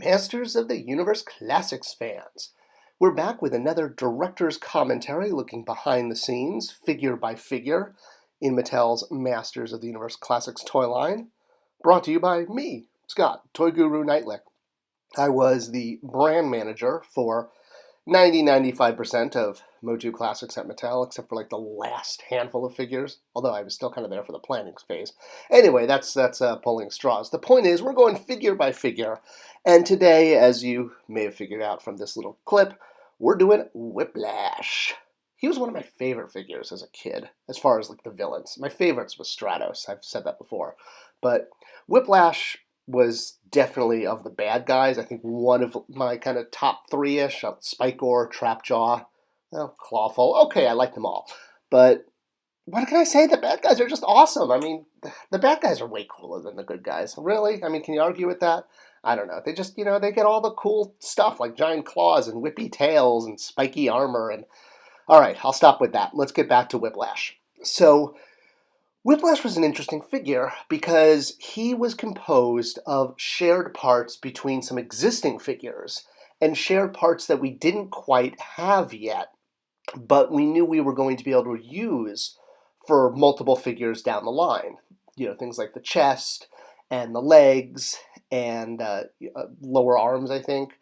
Masters of the Universe Classics fans. We're back with another director's commentary looking behind the scenes, figure by figure, in Mattel's Masters of the Universe Classics toy line. Brought to you by me, Scott, ToyGuru Neitlich. I was the brand manager for 95% of MOTU Classics at Mattel, except for like the last handful of figures, although I was still kind of there for the planning phase. Anyway, that's pulling straws. The point is, we're going figure by figure, and today, as you may have figured out from this little clip, we're doing Whiplash. He was one of my favorite figures as a kid, as far as like the villains. My favorites was Stratos, I've said that before, but Whiplash was definitely of the bad guys. I think one of my kind of top three-ish, Spikor, Trapjaw, Clawful. Okay, I like them all. But what can I say? The bad guys are just awesome. I mean, the bad guys are way cooler than the good guys. Really? I mean, can you argue with that? I don't know. They just, they get all the cool stuff like giant claws and whippy tails and spiky armor. And all right, I'll stop with that. Let's get back to Whiplash. So Whiplash was an interesting figure because he was composed of shared parts between some existing figures and shared parts that we didn't quite have yet, but we knew we were going to be able to use for multiple figures down the line. Things like the chest and the legs and lower arms, I think.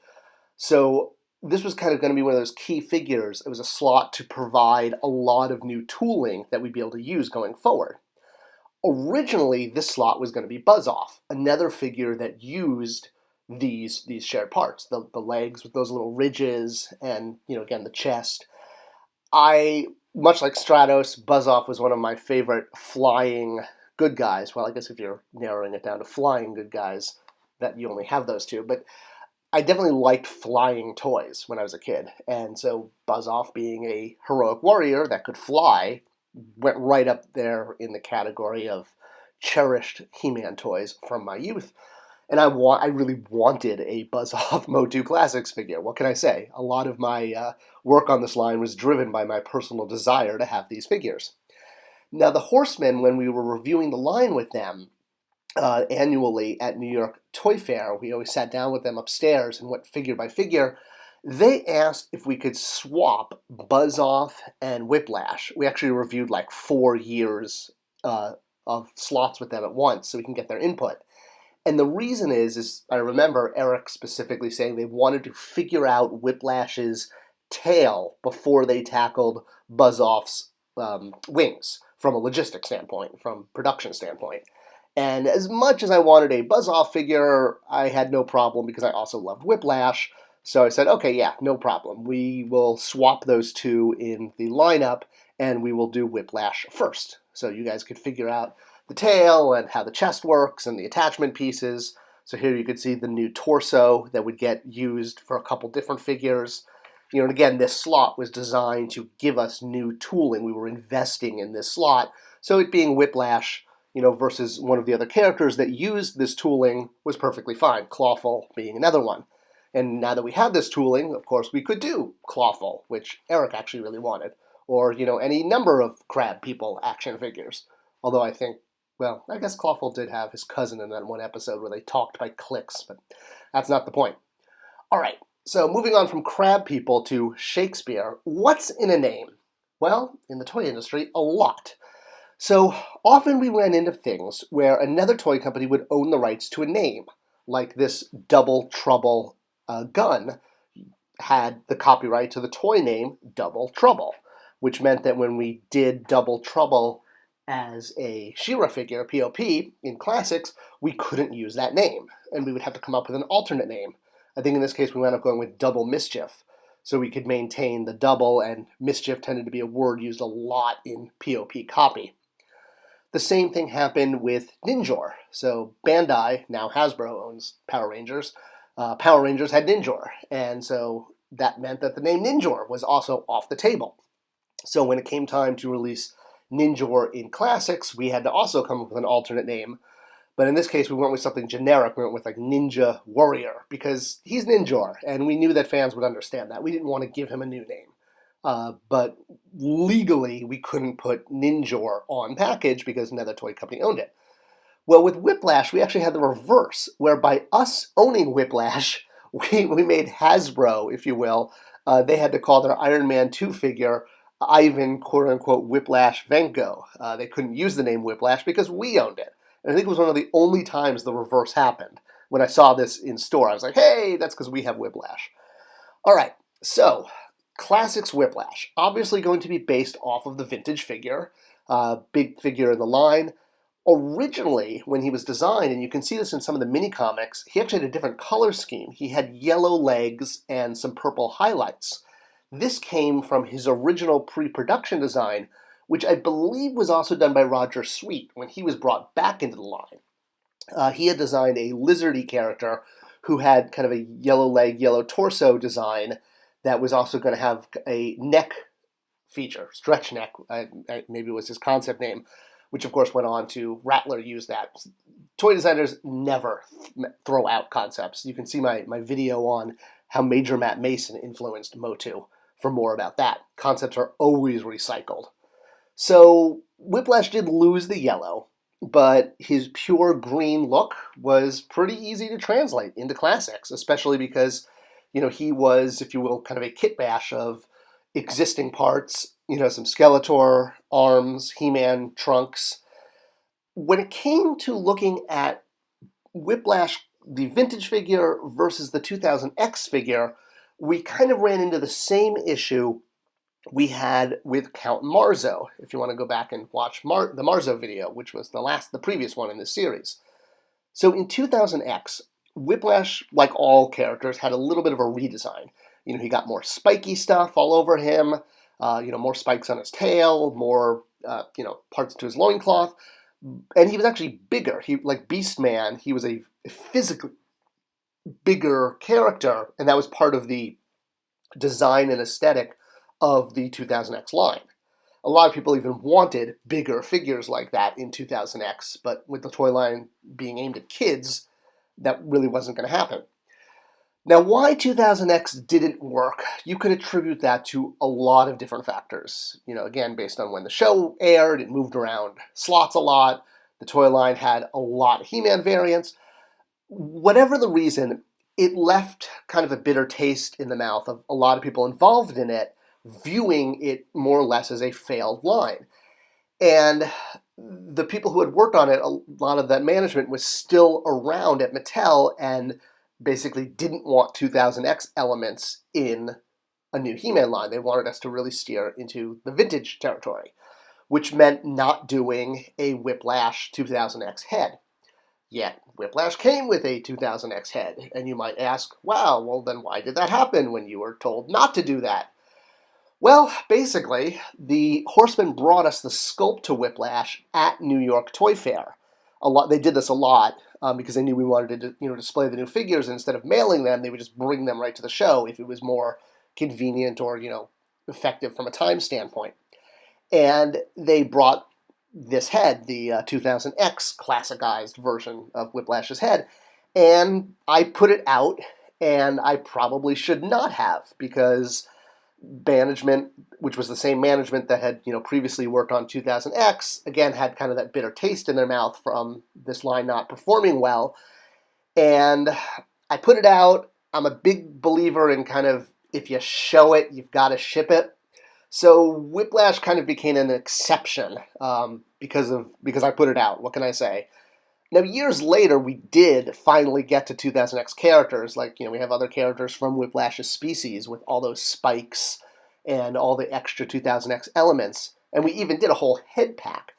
So this was kind of going to be one of those key figures. It was a slot to provide a lot of new tooling that we'd be able to use going forward. Originally, this slot was going to be Buzz-Off, another figure that used these shared parts, the legs with those little ridges and, again, the chest. Much like Stratos, Buzz-Off was one of my favorite flying good guys. Well, I guess if you're narrowing it down to flying good guys, that you only have those two. But I definitely liked flying toys when I was a kid. And so Buzz-Off, being a heroic warrior that could fly, went right up there in the category of cherished He-Man toys from my youth. And I really wanted a Buzz-Off MOTU Classics figure. What can I say? A lot of my work on this line was driven by my personal desire to have these figures. Now, the Horsemen, when we were reviewing the line with them annually at New York Toy Fair, we always sat down with them upstairs and went figure by figure. They asked if we could swap Buzz-Off and Whiplash. We actually reviewed like 4 years of slots with them at once so we can get their input. And the reason is I remember Eric specifically saying they wanted to figure out Whiplash's tail before they tackled Buzz-Off's wings from a logistics standpoint, from production standpoint. And as much as I wanted a Buzz-Off figure, I had no problem because I also loved Whiplash. So I said, okay, yeah, no problem. We will swap those two in the lineup, and we will do Whiplash first. So you guys could figure out the tail and how the chest works and the attachment pieces. So here you could see the new torso that would get used for a couple different figures. And again, this slot was designed to give us new tooling. We were investing in this slot. So it being Whiplash, versus one of the other characters that used this tooling was perfectly fine. Clawful being another one. And now that we have this tooling, of course, we could do Clawful, which Eric actually really wanted. Or, any number of Crab People action figures. Although I think, I guess Clawful did have his cousin in that one episode where they talked by clicks, but that's not the point. All right, so moving on from Crab People to Shakespeare, what's in a name? Well, in the toy industry, a lot. So often we ran into things where another toy company would own the rights to a name, like this Double Trouble gun had the copyright to the toy name Double Trouble, which meant that when we did Double Trouble as a She-Ra figure, POP, in Classics, we couldn't use that name, and we would have to come up with an alternate name. I think in this case we wound up going with Double Mischief, so we could maintain the double, and mischief tended to be a word used a lot in POP copy. The same thing happened with Ninjor. So Bandai, now Hasbro, owns Power Rangers. Power Rangers had Ninjor, and so that meant that the name Ninjor was also off the table. So when it came time to release Ninjor in Classics, we had to also come up with an alternate name. But in this case, we went with something generic. We went with like Ninja Warrior, because he's Ninjor, and we knew that fans would understand that. We didn't want to give him a new name. But legally, we couldn't put Ninjor on package because another toy company owned it. Well, with Whiplash, we actually had the reverse, where by us owning Whiplash, we made Hasbro, if you will. They had to call their Iron Man 2 figure Ivan, quote-unquote, Whiplash Venko. They couldn't use the name Whiplash because we owned it. And I think it was one of the only times the reverse happened. When I saw this in store, I was like, hey, that's because we have Whiplash. All right, so Classics Whiplash. Obviously going to be based off of the vintage figure. Big figure in the line. Originally, when he was designed, and you can see this in some of the mini comics, he actually had a different color scheme. He had yellow legs and some purple highlights. This came from his original pre-production design, which I believe was also done by Roger Sweet when he was brought back into the line. He had designed a lizardy character who had kind of a yellow leg, yellow torso design that was also going to have a neck feature, stretch neck, maybe was his concept name, which of course went on to Rattler use that. Toy designers never throw out concepts. You can see my video on how Major Matt Mason influenced MOTU for more about that. Concepts are always recycled. So Whiplash did lose the yellow, but his pure green look was pretty easy to translate into classics, especially because, he was, if you will, kind of a kit bash of existing parts, some Skeletor, arms, He-Man, trunks. When it came to looking at Whiplash, the vintage figure versus the 2000X figure, we kind of ran into the same issue we had with Count Marzo, if you want to go back and watch the Marzo video, which was the previous one in this series. So in 2000X, Whiplash, like all characters, had a little bit of a redesign. He got more spiky stuff all over him, more spikes on his tail, more, parts to his loincloth. And he was actually bigger. Like Beastman, he was a physically bigger character, and that was part of the design and aesthetic of the 2000X line. A lot of people even wanted bigger figures like that in 2000X, but with the toy line being aimed at kids, that really wasn't going to happen. Now, why 2000X didn't work, you could attribute that to a lot of different factors. Again, based on when the show aired, it moved around slots a lot. The toy line had a lot of He-Man variants. Whatever the reason, it left kind of a bitter taste in the mouth of a lot of people involved in it, viewing it more or less as a failed line. And the people who had worked on it, a lot of that management was still around at Mattel and basically didn't want 2000X elements in a new He-Man line. They wanted us to really steer into the vintage territory, which meant not doing a Whiplash 2000X head. Yet, Whiplash came with a 2000X head, and you might ask, wow, well then why did that happen when you were told not to do that? Well, basically, the Horsemen brought us the sculpt to Whiplash at New York Toy Fair. They did this a lot because they knew we wanted to display the new figures, and instead of mailing them, they would just bring them right to the show if it was more convenient or effective from a time standpoint. And they brought this head, the 2000X classicized version of Whiplash's head, and I put it out, and I probably should not have, because management, which was the same management that had previously worked on 2000X, again had kind of that bitter taste in their mouth from this line not performing well. And I put it out. I'm a big believer in kind of, if you show it, you've got to ship it. So Whiplash kind of became an exception because I put it out. What can I say? Now, years later, we did finally get to 2000X characters. Like, we have other characters from Whiplash's species with all those spikes and all the extra 2000X elements. And we even did a whole head pack.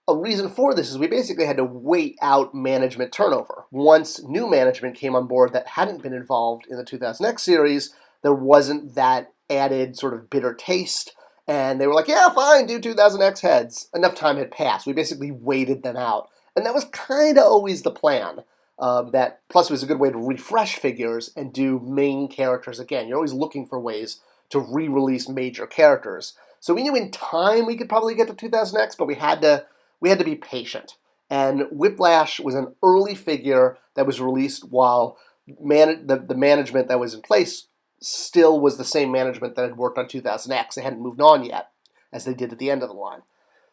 A reason for this is we basically had to wait out management turnover. Once new management came on board that hadn't been involved in the 2000X series, there wasn't that added sort of bitter taste. And they were like, yeah, fine, do 2000X heads. Enough time had passed. We basically waited them out. And that was kind of always the plan. Plus, it was a good way to refresh figures and do main characters again. You're always looking for ways to re-release major characters. So we knew in time we could probably get to 2000X, but we had to be patient. And Whiplash was an early figure that was released while the management that was in place still was the same management that had worked on 2000X. They hadn't moved on yet, as they did at the end of the line.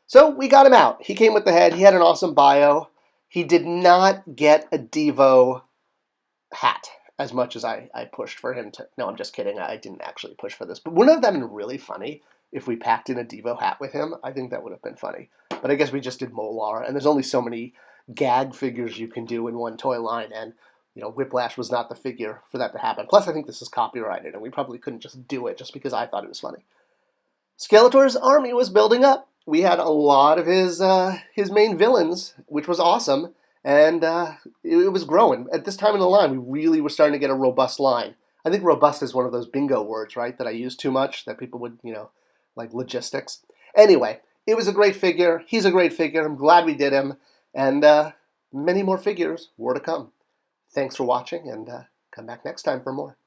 So we got him out. He came with the head. He had an awesome bio. He did not get a Divo hat. as much as I pushed for him to. No, I'm just kidding. I didn't actually push for this. But wouldn't that have been really funny if we packed in a Divo hat with him? I think that would have been funny. But I guess we just did Molar, and there's only so many gag figures you can do in one toy line, and Whiplash was not the figure for that to happen. Plus, I think this is copyrighted, and we probably couldn't just do it just because I thought it was funny. Skeletor's army was building up. We had a lot of his main villains, which was awesome, and it was growing. At this time in the line, we really were starting to get a robust line. I think robust is one of those bingo words, right, that I use too much, that people would, like logistics. Anyway, it was a great figure. He's a great figure. I'm glad we did him, and many more figures were to come. Thanks for watching, and come back next time for more.